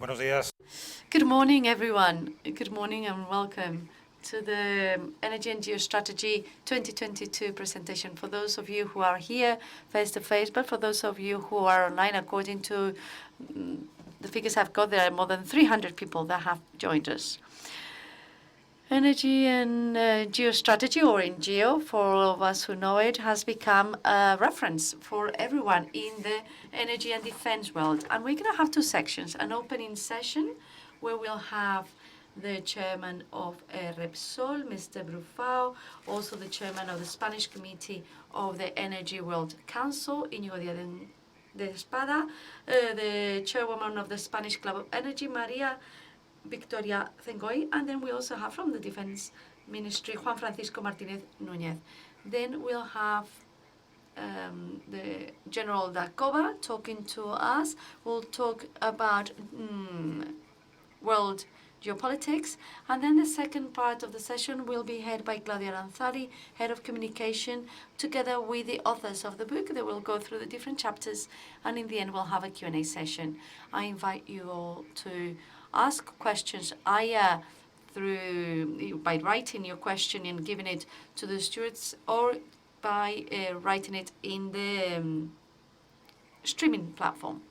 Buenos días. Good morning, everyone. Good morning and welcome to the Energy and Geostrategy 2022 presentation. For those of you who are here face-to-face, but for those of you who are online, according to the figures I've got, there are more than 300 people that have joined us. Energy and Geostrategy, or in Geo, for all of us who know it, has become a reference for everyone in the energy and defense world. And we're going to have two sections, an opening session where we'll have the chairman of Repsol, Mr. Brufau, also the chairman of the Spanish Committee of the Energy World Council, Iñigo Díaz de Espada, the chairwoman of the Spanish Club of Energy, María, Victoria Zingoni, and then we also have from the Defense Ministry, Juan Martínez. Then we'll have the General Dakova talking to us. We'll talk about world geopolitics, and then the second part of the session will be headed by Claudia Lanzari, Head of Communication, together with the authors of the book. They will go through the different chapters, and in the end we'll have a Q&A session. I invite you all to ask questions either by writing your question and giving it to the stewards, or by writing it in the streaming platform.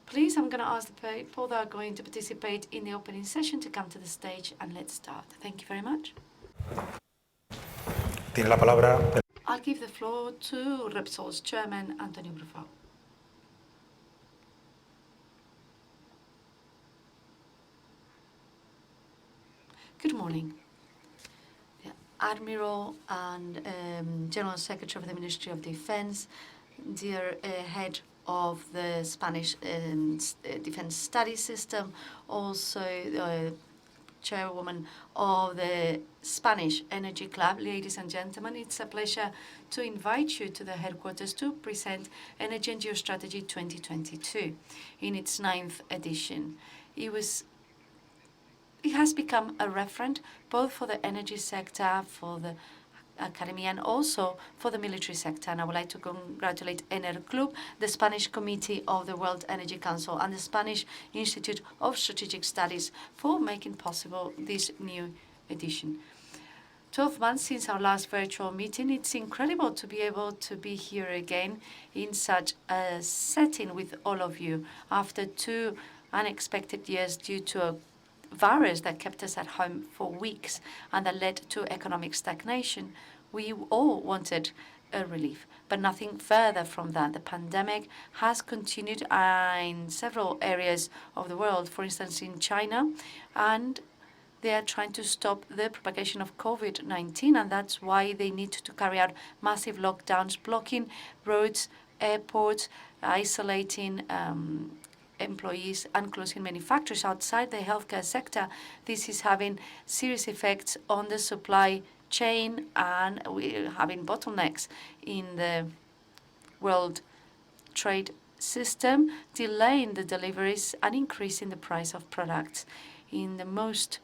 Please, I'm going to ask the people that are going to participate in the opening session to come to the stage, and let's start. Thank you very much. Tiene la palabra. I'll give the floor to Repsol's chairman, Antonio Brufau. Good morning. The Admiral and General Secretary of the Ministry of Defense, dear head of the Spanish Defense Study System, also chairwoman of the Spanish Energy Club. Ladies and gentlemen, it's a pleasure to invite you to the headquarters to present Energy and Geostrategy 2022 in its 9th edition. It has become a referent both for the energy sector, for the academy, and also for the military sector. And I would like to congratulate Enerclub, the Spanish Committee of the World Energy Council, and the Spanish Institute of Strategic Studies for making possible this new edition. 12 months since our last virtual meeting, it's incredible to be able to be here again in such a setting with all of you after 2 unexpected years due to a virus that kept us at home for weeks and that led to economic stagnation. We all wanted a relief, but nothing further from that. The pandemic has continued in several areas of the world, for instance in China, and they are trying to stop the propagation of COVID-19, and that's why they need to carry out massive lockdowns, blocking roads, airports, isolating employees, and closing many factories outside the healthcare sector. This is having serious effects on the supply chain, and we're having bottlenecks in the world trade system, delaying the deliveries and increasing the price of products. In the most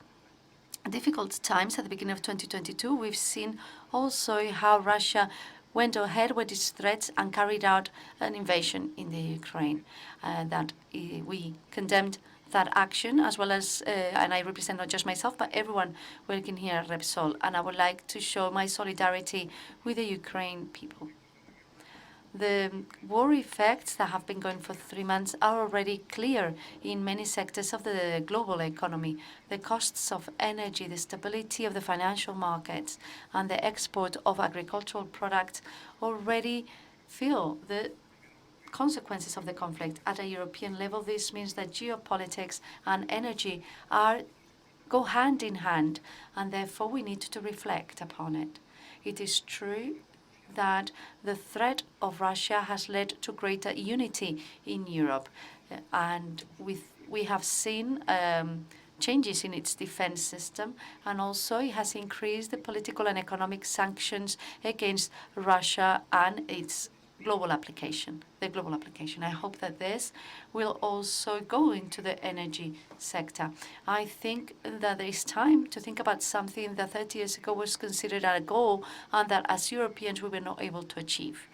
difficult times at the beginning of 2022, we've seen also how Russia went ahead with its threats and carried out an invasion in the Ukraine. That we condemned that action, as well as, and I represent not just myself, but everyone working here at Repsol. And I would like to show my solidarity with the Ukraine people. The war effects that have been going for 3 months are already clear in many sectors of the global economy. The costs of energy, the stability of the financial markets, and the export of agricultural products already feel the consequences of the conflict. At a European level, this means that geopolitics and energy go hand in hand, and therefore we need to reflect upon it. It is true that the threat of Russia has led to greater unity in Europe, and we have seen changes in its defense system, and also it has increased the political and economic sanctions against Russia and its global application. I hope that this will also go into the energy sector. I think that there is time to think about something that 30 years ago was considered a goal and that as Europeans we were not able to achieve.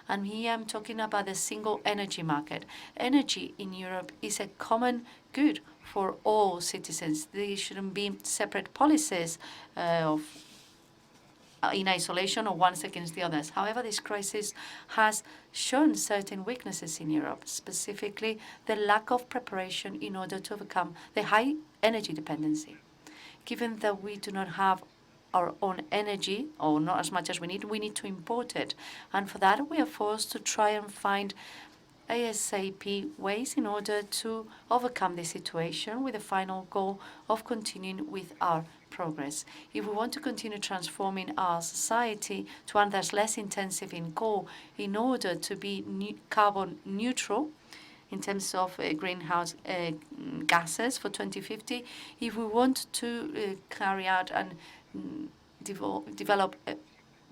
And here I'm talking about the single energy market. Energy in Europe is a common good for all citizens. There shouldn't be separate policies of in isolation or ones against the others. However, this crisis has shown certain weaknesses in Europe, specifically the lack of preparation in order to overcome the high energy dependency. Given that we do not have our own energy, or not as much as we need to import it. And for that, we are forced to try and find ASAP ways in order to overcome the situation with the final goal of continuing with our progress. If we want to continue transforming our society to one that's less intensive in coal in order to be carbon neutral in terms of greenhouse gases for 2050, if we want to carry out and develop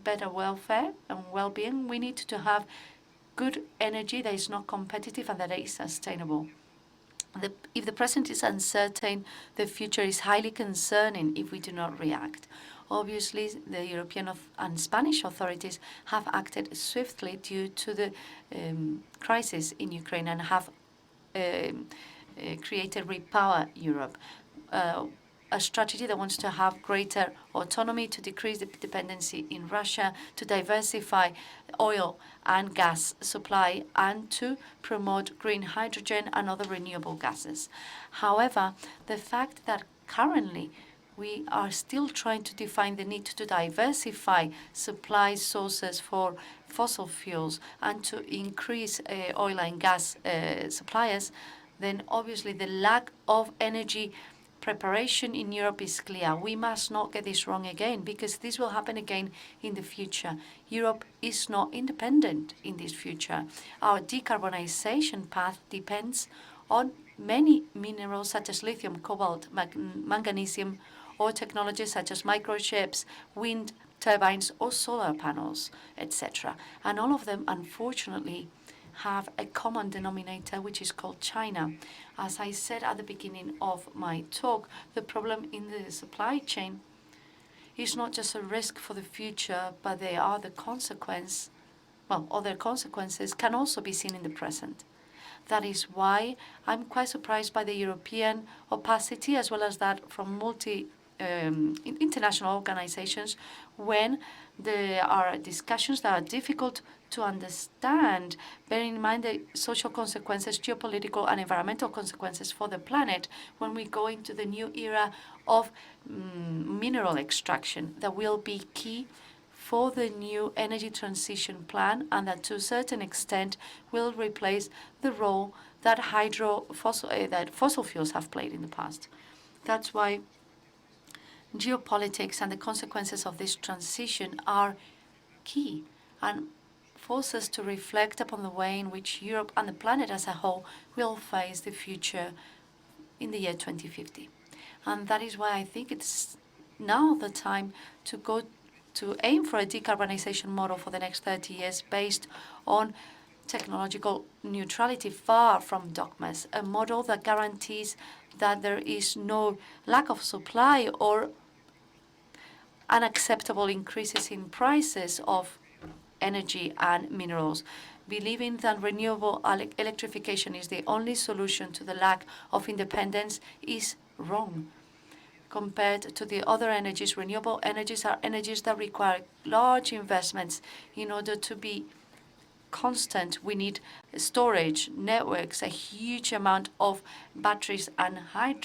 better welfare and well-being, we need to have good energy that is not competitive and that is sustainable. If the present is uncertain, the future is highly concerning if we do not react. Obviously, the European and Spanish authorities have acted swiftly due to the crisis in Ukraine and have created Repower Europe, a strategy that wants to have greater autonomy to decrease the dependency in Russia, to diversify oil and gas supply, and to promote green hydrogen and other renewable gases. However, the fact that currently we are still trying to define the need to diversify supply sources for fossil fuels and to increase oil and gas suppliers, then obviously the lack of energy preparation in Europe is clear. We must not get this wrong again, because this will happen again in the future. Europe is not independent in this future. Our decarbonization path depends on many minerals such as lithium, cobalt, magnesium, or technologies such as microchips, wind turbines, or solar panels, etc. And all of them, unfortunately, have a common denominator, which is called China. As I said at the beginning of my talk, the problem in the supply chain is not just a risk for the future, but they are the consequence. Well, other consequences can also be seen in the present. That is why I'm quite surprised by the European opacity, as well as that from international organizations, when there are discussions that are difficult to understand, bearing in mind the social consequences, geopolitical and environmental consequences for the planet, when we go into the new era of mineral extraction that will be key for the new energy transition plan, and that to a certain extent will replace the role that fossil fuels have played in the past. That's why geopolitics and the consequences of this transition are key and force us to reflect upon the way in which Europe and the planet as a whole will face the future in the year 2050. And that is why I think it's now the time to aim for a decarbonization model for the next 30 years based on technological neutrality, far from dogmas, a model that guarantees that there is no lack of supply or unacceptable increases in prices of energy and minerals. Believing that renewable electrification is the only solution to the lack of independence is wrong. Compared to the other energies, renewable energies are energies that require large investments in order to be constant. We need storage, networks, a huge amount of batteries and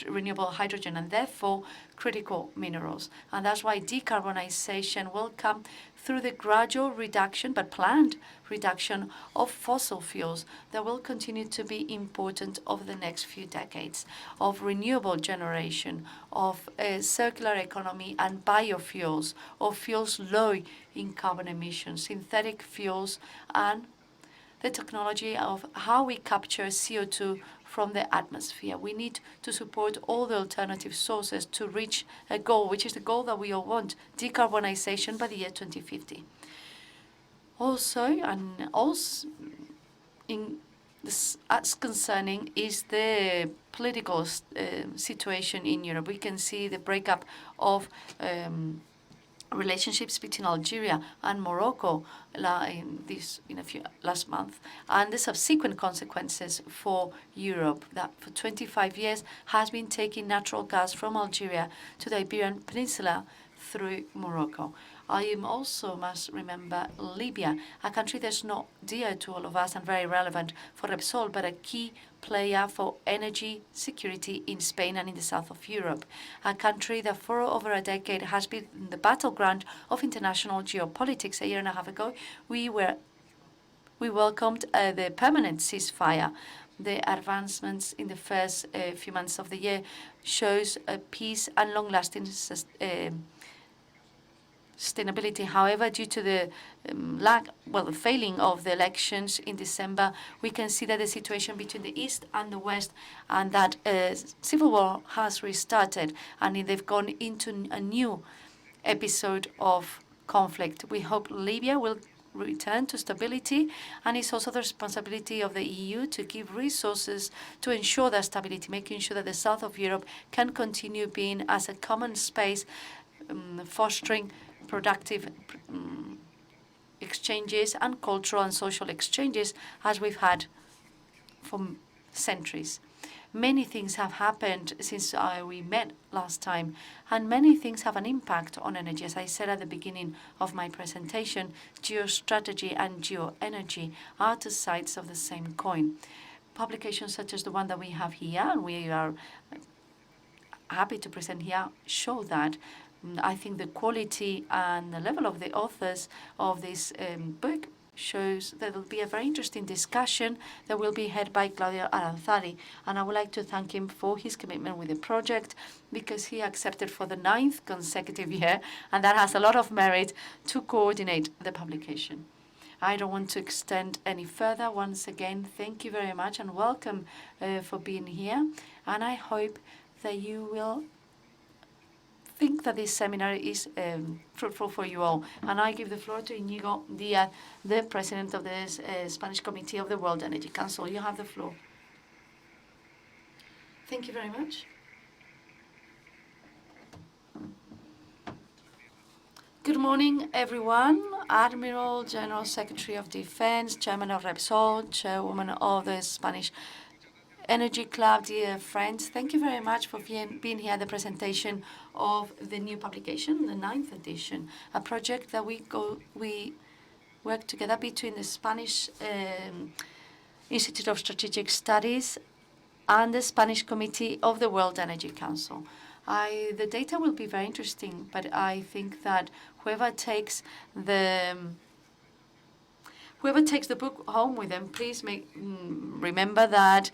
renewable hydrogen, and therefore critical minerals. And that's why decarbonization will come through the gradual reduction, but planned reduction, of fossil fuels that will continue to be important over the next few decades, of renewable generation, of a circular economy and biofuels, of fuels low in carbon emissions, synthetic fuels, and the technology of how we capture CO2 from the atmosphere. We need to support all the alternative sources to reach a goal, which is the goal that we all want, decarbonization by the year 2050. As concerning is the political situation in Europe. We can see the breakup of relationships between Algeria and Morocco last month, and the subsequent consequences for Europe, that for 25 years has been taking natural gas from Algeria to the Iberian Peninsula through Morocco. I also must remember Libya, a country that's not dear to all of us and very relevant for Repsol, but a key player for energy security in Spain and in the south of Europe. A country that for over a decade has been the battleground of international geopolitics. A year and a half ago, we welcomed the permanent ceasefire. The advancements in the first few months of the year shows peace and long-lasting sustainability. However, due to the the failing of the elections in December, we can see that the situation between the East and the West, and that civil war has restarted, and they've gone into a new episode of conflict. We hope Libya will return to stability, and it's also the responsibility of the EU to give resources to ensure that stability, making sure that the south of Europe can continue being as a common space, fostering productive exchanges and cultural and social exchanges as we've had for centuries. Many things have happened since we met last time, and many things have an impact on energy. As I said at the beginning of my presentation, geostrategy and geoenergy are two sides of the same coin. Publications such as the one that we have here, and we are happy to present here, show that. I think the quality and the level of the authors of this book shows that there will be a very interesting discussion that will be head by Claudio Aranzadi. And I would like to thank him for his commitment with the project, because he accepted for the 9th consecutive year, and that has a lot of merit, to coordinate the publication. I don't want to extend any further. Once again, thank you very much and welcome for being here. And I hope that you will think that this seminar is fruitful for you all. And I give the floor to Iñigo Díaz, the president of the Spanish Committee of the World Energy Council. You have the floor. Thank you very much. Good morning, everyone. Admiral, General Secretary of Defense, Chairman of Repsol, Chairwoman of the Spanish Energy Club, dear friends, thank you very much for being here at the presentation of the new publication, the 9th edition, a project that we work together between the Spanish Institute of Strategic Studies and the Spanish Committee of the World Energy Council. The data will be very interesting, but I think that whoever takes the book home with them, please remember that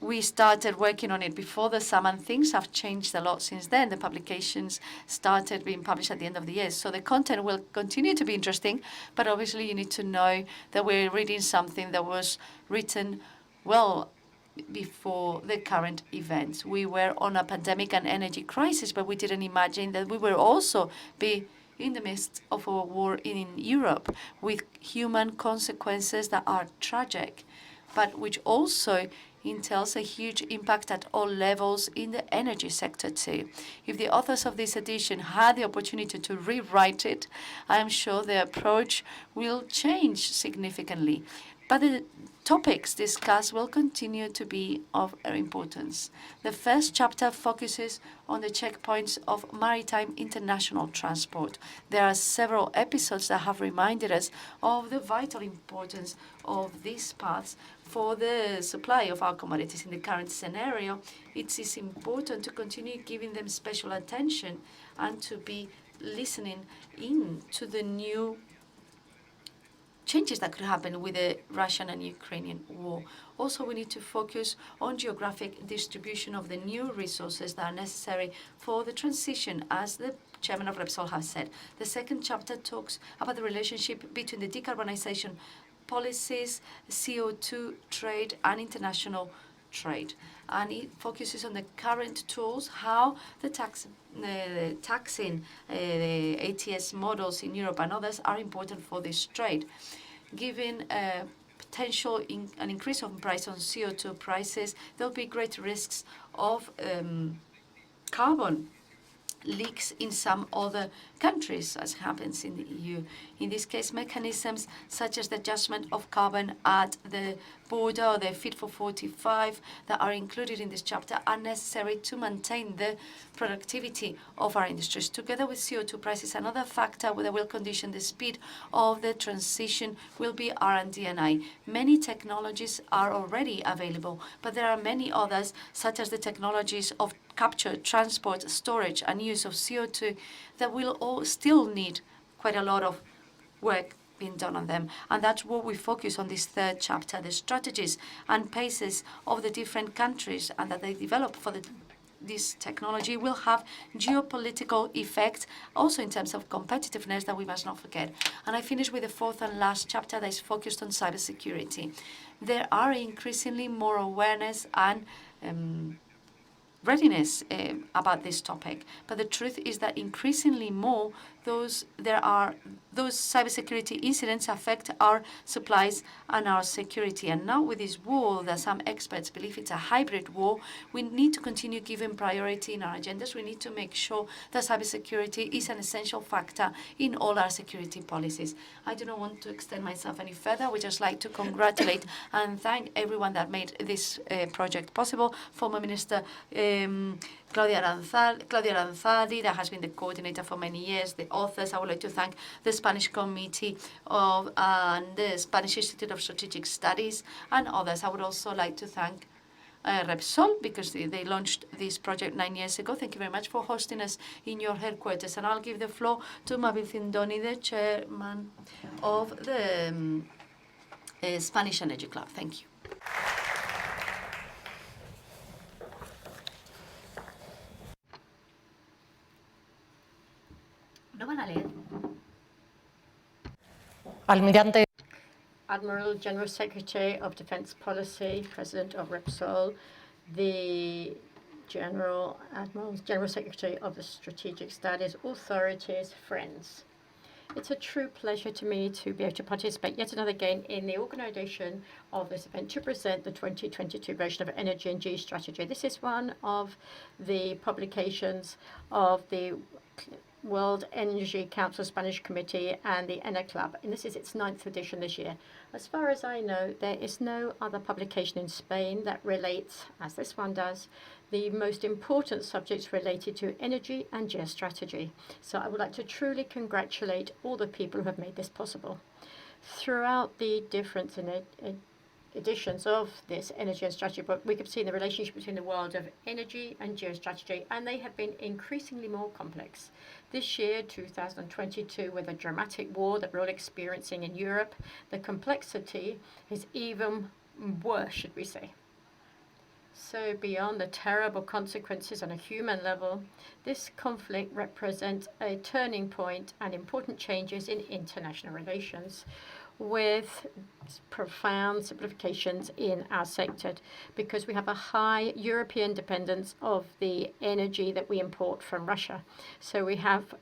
we started working on it before the summer, and things have changed a lot since then. The publications started being published at the end of the year. So the content will continue to be interesting, but obviously you need to know that we're reading something that was written well before the current events. We were on a pandemic and energy crisis, but we didn't imagine that we will also be in the midst of a war in Europe with human consequences that are tragic, but which also entails a huge impact at all levels in the energy sector too. If the authors of this edition had the opportunity to rewrite it, I am sure the approach will change significantly. But the topics discussed will continue to be of importance. The first chapter focuses on the checkpoints of maritime international transport. There are several episodes that have reminded us of the vital importance of these paths for the supply of our commodities in the current scenario. It is important to continue giving them special attention and to be listening in to the new changes that could happen with the Russian and Ukrainian war. Also, we need to focus on geographic distribution of the new resources that are necessary for the transition, as the chairman of Repsol has said. The second chapter talks about the relationship between the decarbonization policies, CO2 trade, and international trade. And it focuses on the current tools, how the taxing, the ATS models in Europe and others are important for this trade. Given potential an increase of price on CO2 prices, there will be great risks of carbon leaks in some other countries, as happens in the EU. In this case, mechanisms such as the adjustment of carbon at the border or the Fit for 45 that are included in this chapter are necessary to maintain the productivity of our industries. Together with CO2 prices, another factor that will condition the speed of the transition will be R&D and I. Many technologies are already available, but there are many others, such as the technologies of capture, transport, storage, and use of CO2 that will all still need quite a lot of work being done on them. And that's what we focus on this third chapter, the strategies and paces of the different countries and that they develop for this technology will have geopolitical effects, also in terms of competitiveness that we must not forget. And I finish with the fourth and last chapter that is focused on cybersecurity. There are increasingly more awareness and readiness about this topic, but the truth is that increasingly more those cybersecurity incidents affect our supplies and our security. And now with this war that some experts believe it's a hybrid war, we need to continue giving priority in our agendas. We need to make sure that cybersecurity is an essential factor in all our security policies. I do not want to extend myself any further. We just like to congratulate and thank everyone that made this project possible. Former Minister Claudia Aranzadi, that has been the coordinator for many years, the authors. I would like to thank the Spanish Committee and the Spanish Institute of Strategic Studies and others. I would also like to thank Repsol, because they launched this project 9 years ago. Thank you very much for hosting us in your headquarters. And I'll give the floor to Zingoni, the chairman of the Spanish Energy Club. Thank you. Almirante. Admiral, General Secretary of Defense Policy, President of Repsol, the General Secretary of the Strategic Studies, authorities, friends. It's a true pleasure to me to be able to participate yet another again in the organisation of this event to present the 2022 version of Energy and Geostrategy. This is one of the publications of the World Energy Council Spanish Committee and the Enerclub, and this is its 9th edition this year. As far as I know, there is no other publication in Spain that relates, as this one does, the most important subjects related to energy and geostrategy. So I would like to truly congratulate all the people who have made this possible. Throughout the different editions of this energy and strategy book, we could see the relationship between the world of energy and geostrategy, and they have been increasingly more complex. This year, 2022, with a dramatic war that we're all experiencing in Europe, the complexity is even worse, should we say. So beyond the terrible consequences on a human level, this conflict represents a turning point and important changes in international relations, with profound simplifications in our sector, because we have a high European dependence of the energy that we import from Russia. So we have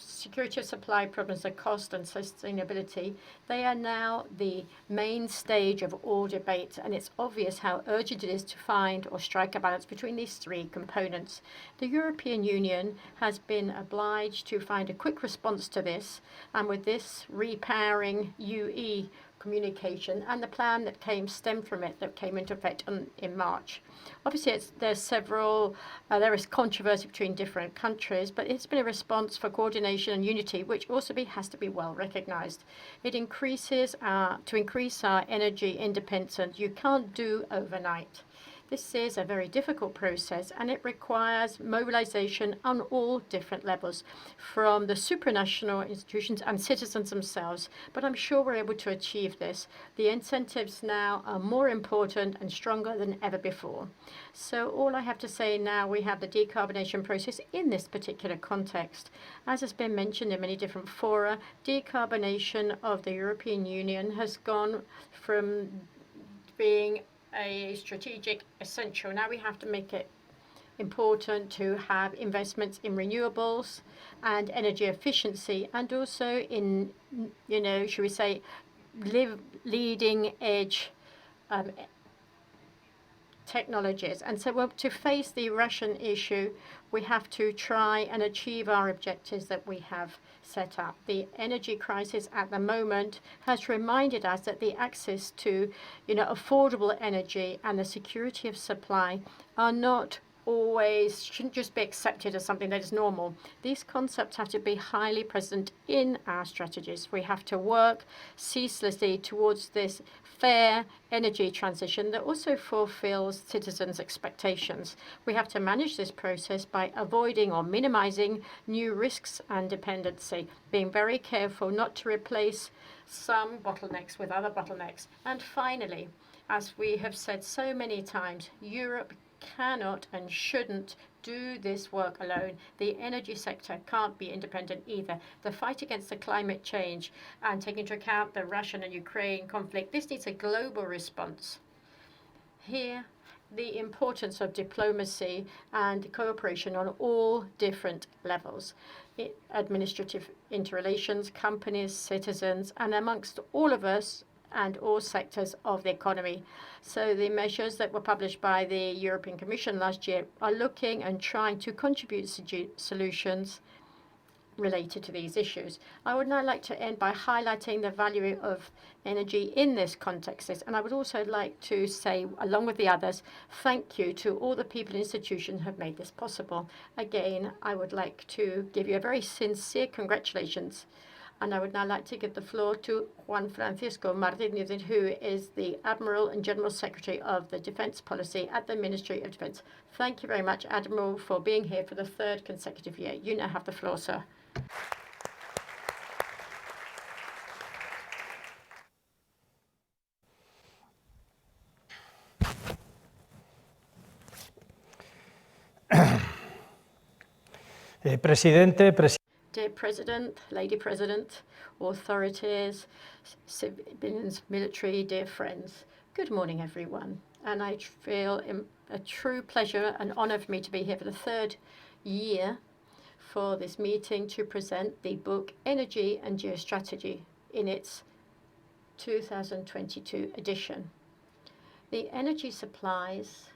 security of supply problems, the cost and sustainability. They are now the main stage of all debates, and it's obvious how urgent it is to find or strike a balance between these three components. The European Union has been obliged to find a quick response to this, and with this repowering UE communication and the plan that stemmed from it, that came into effect in March. Obviously, there is controversy between different countries, but it's been a response for coordination and unity, which also has to be well recognized. It to increase our energy independence, you can't do overnight. This is a very difficult process, and it requires mobilization on all different levels, from the supranational institutions and citizens themselves. But I'm sure we're able to achieve this. The incentives now are more important and stronger than ever before. So all I have to say now, we have the decarbonation process in this particular context. As has been mentioned in many different fora, decarbonation of the European Union has gone from being a strategic essential. Now we have to make it important to have investments in renewables and energy efficiency, and also in, should we say, leading edge technologies. And so to face the Russian issue, we have to try and achieve our objectives that we have set up. The energy crisis at the moment has reminded us that the access to, affordable energy and the security of supply are not always, shouldn't just be accepted as something that is normal. These concepts have to be highly present in our strategies. We have to work ceaselessly towards this fair energy transition that also fulfills citizens' expectations. We have to manage this process by avoiding or minimizing new risks and dependency, being very careful not to replace some bottlenecks with other bottlenecks. And finally, as we have said so many times, Europe cannot and shouldn't do this work alone. The energy sector can't be independent either. The fight against the climate change and taking into account the Russian and Ukraine conflict, this needs a global response. Here, the importance of diplomacy and cooperation on all different levels. Administrative interrelations, companies, citizens, and amongst all of us and all sectors of the economy. So the measures that were published by the European Commission last year are looking and trying to contribute solutions related to these issues. I would now like to end by highlighting the value of energy in this context. And I would also like to say, along with the others, thank you to all the people and institutions who have made this possible. Again, I would like to give you a very sincere congratulations. And I would now like to give the floor to Juan Francisco Martínez, who is the Admiral and General Secretary of the Defense Policy at the Ministry of Defense. Thank you very much, Admiral, for being here for the third consecutive year. You now have the floor, sir. Dear President, Lady President, authorities, civilians, military, dear friends, good morning, everyone. And I feel a true pleasure and honor for me to be here for the third year for this meeting to present the book Energy and Geostrategy in its 2022 edition. The energy supplies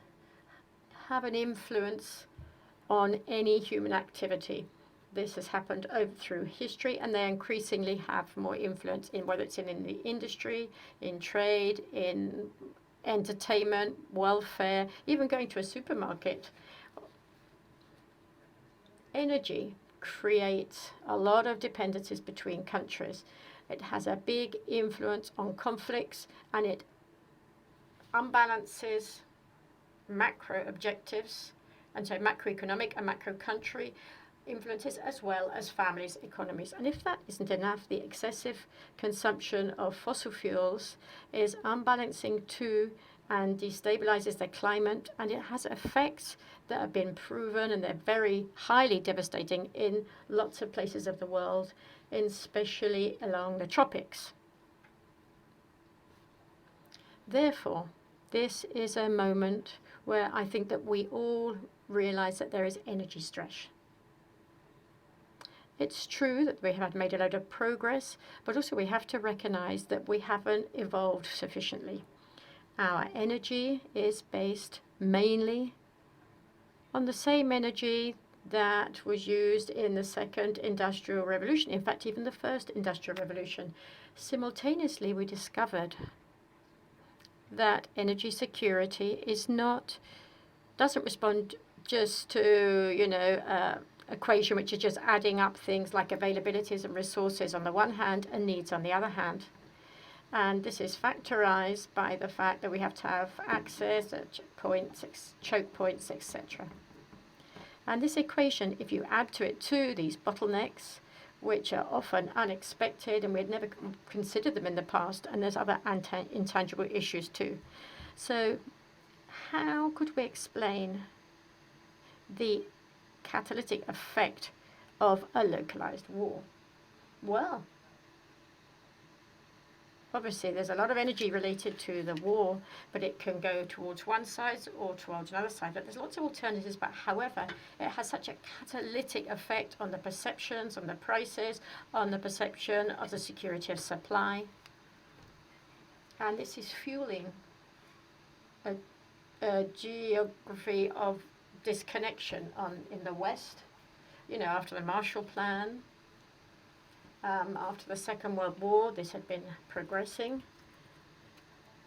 have an influence on any human activity. This has happened through history, and they increasingly have more influence in whether it's in the industry, in trade, in entertainment, welfare, even going to a supermarket. Energy creates a lot of dependencies between countries. It has a big influence on conflicts, and it unbalances macro objectives, and so macroeconomic and macro country influences as well as families' economies. And if that isn't enough, the excessive consumption of fossil fuels is unbalancing too and destabilizes the climate, and it has effects that have been proven, and they're very highly devastating in lots of places of the world, especially along the tropics. Therefore, this is a moment where I think that we all realize that there is energy stress. It's true that we have made a lot of progress, but also we have to recognize that we haven't evolved sufficiently. Our energy is based mainly on the same energy that was used in the second industrial revolution, in fact, even the first industrial revolution. Simultaneously, we discovered that energy security doesn't respond just to, equation which is just adding up things like availabilities and resources on the one hand and needs on the other hand. And this is factorized by the fact that we have to have access at choke points, etc. And this equation, if you add to it too these bottlenecks, which are often unexpected and we had never considered them in the past, and there's other intangible issues too. So how could we explain the catalytic effect of a localized war? Well, obviously there's a lot of energy related to the war, but it can go towards one side or towards another side. But there's lots of alternatives, but however, it has such a catalytic effect on the perceptions, on the prices, on the perception of the security of supply. And this is fueling a a geography of disconnection in the West. You know, after the Marshall Plan, after the Second World War, this had been progressing.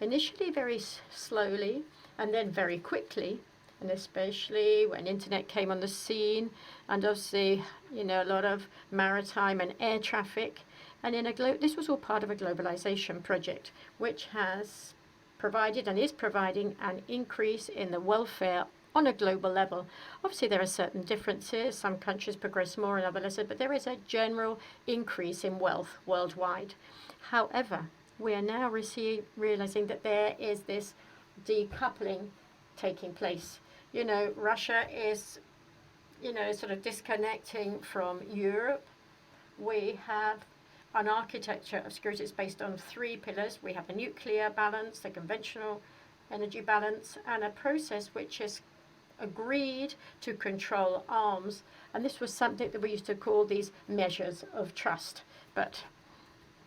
Initially very slowly, and then very quickly, and especially when internet came on the scene, and obviously, you know, a lot of maritime and air traffic. And this was all part of a globalization project, which has provided and is providing an increase in the welfare on a global level. Obviously, there are certain differences. Some countries progress more and others lesser, but there is a general increase in wealth worldwide. However, we are now realizing that there is this decoupling taking place. You know, Russia is, you know, sort of disconnecting from Europe. We have an architecture of security that's based on 3 pillars. We have the nuclear balance, the conventional energy balance, and a process which is agreed to control arms. And this was something that we used to call these measures of trust. But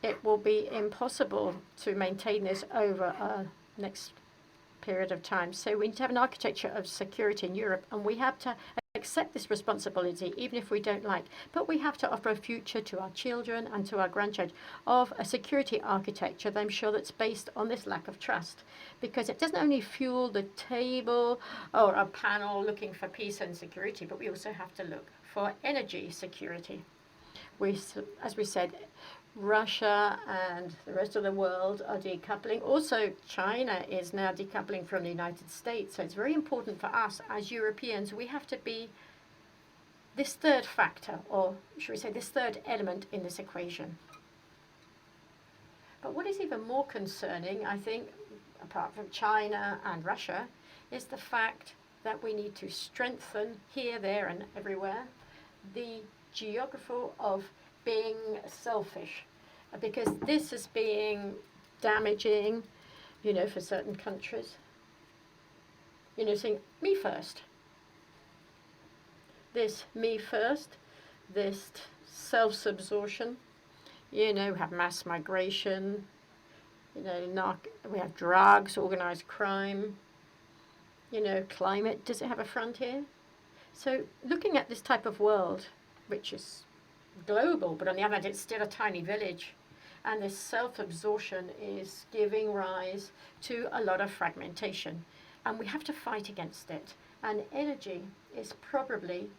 it will be impossible to maintain this over a next period of time. So we need to have an architecture of security in Europe, and we have to accept this responsibility, even if we don't like. But we have to offer a future to our children and to our grandchildren of a security architecture that I'm sure that's based on this lack of trust, because it doesn't only fuel the table or a panel looking for peace and security, but we also have to look for energy security. As we said, Russia and the rest of the world are decoupling. Also, China is now decoupling from the United States. So it's very important for us as Europeans. We have to be this third factor, or should we say this third element in this equation. But what is even more concerning, I think, apart from China and Russia, is the fact that we need to strengthen here, there, and everywhere the geography of being selfish, because this is being damaging, you know, for certain countries. You know, saying me first. This me first, this self-absorption. You know, we have mass migration. You know, we have drugs, organized crime. You know, climate. Does it have a frontier? So, looking at this type of world, which is global, but on the other hand, it's still a tiny village. And this self-absorption is giving rise to a lot of fragmentation. And we have to fight against it. And energy is probably,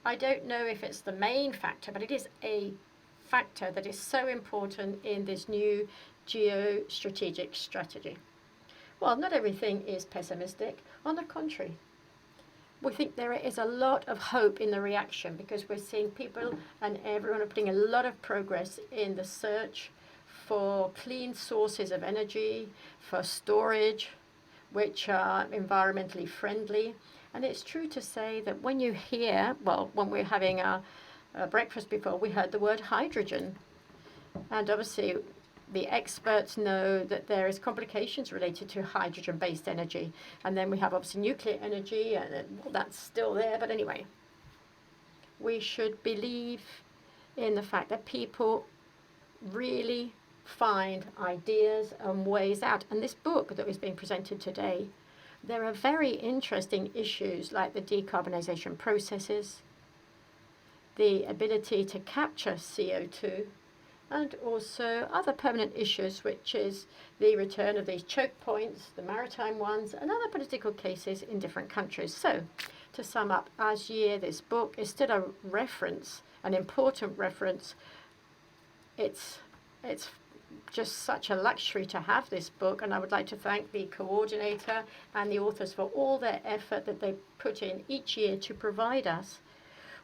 I don't know if it's the main factor, but it is a factor that is so important in this new geostrategic strategy. Well, not everything is pessimistic. On the contrary, we think there is a lot of hope in the reaction, because we're seeing people and everyone are putting a lot of progress in the search for clean sources of energy, for storage, which are environmentally friendly. And it's true to say that when you hear, well, when we're having a breakfast before, we heard the word hydrogen. And obviously, the experts know that there is complications related to hydrogen-based energy. And then we have obviously nuclear energy, and that's still there. But anyway, we should believe in the fact that people really find ideas and ways out. And this book that was being presented today, there are very interesting issues like the decarbonization processes, the ability to capture CO2, and also other permanent issues, which is the return of these choke points, the maritime ones, and other political cases in different countries. So, to sum up, as year, this book is still a reference, an important reference. It's just such a luxury to have this book, and I would like to thank the coordinator and the authors for all their effort that they put in each year to provide us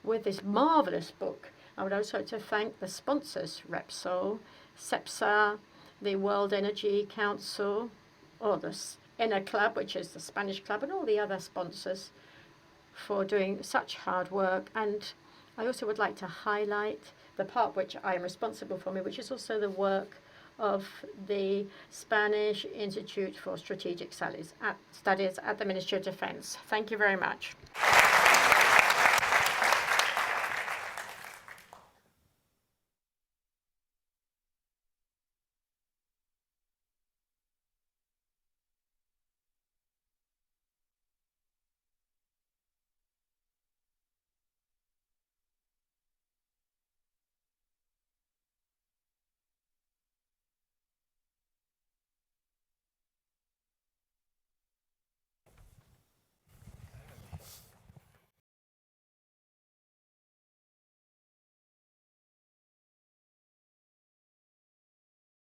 with this marvelous book. I would also like to thank the sponsors, Repsol, CEPSA, the World Energy Council, or the Enerclub, which is the Spanish club, and all the other sponsors for doing such hard work. And I also would like to highlight the part which I am responsible for, which is also the work of the Spanish Institute for Strategic Studies at the Ministry of Defense. Thank you very much.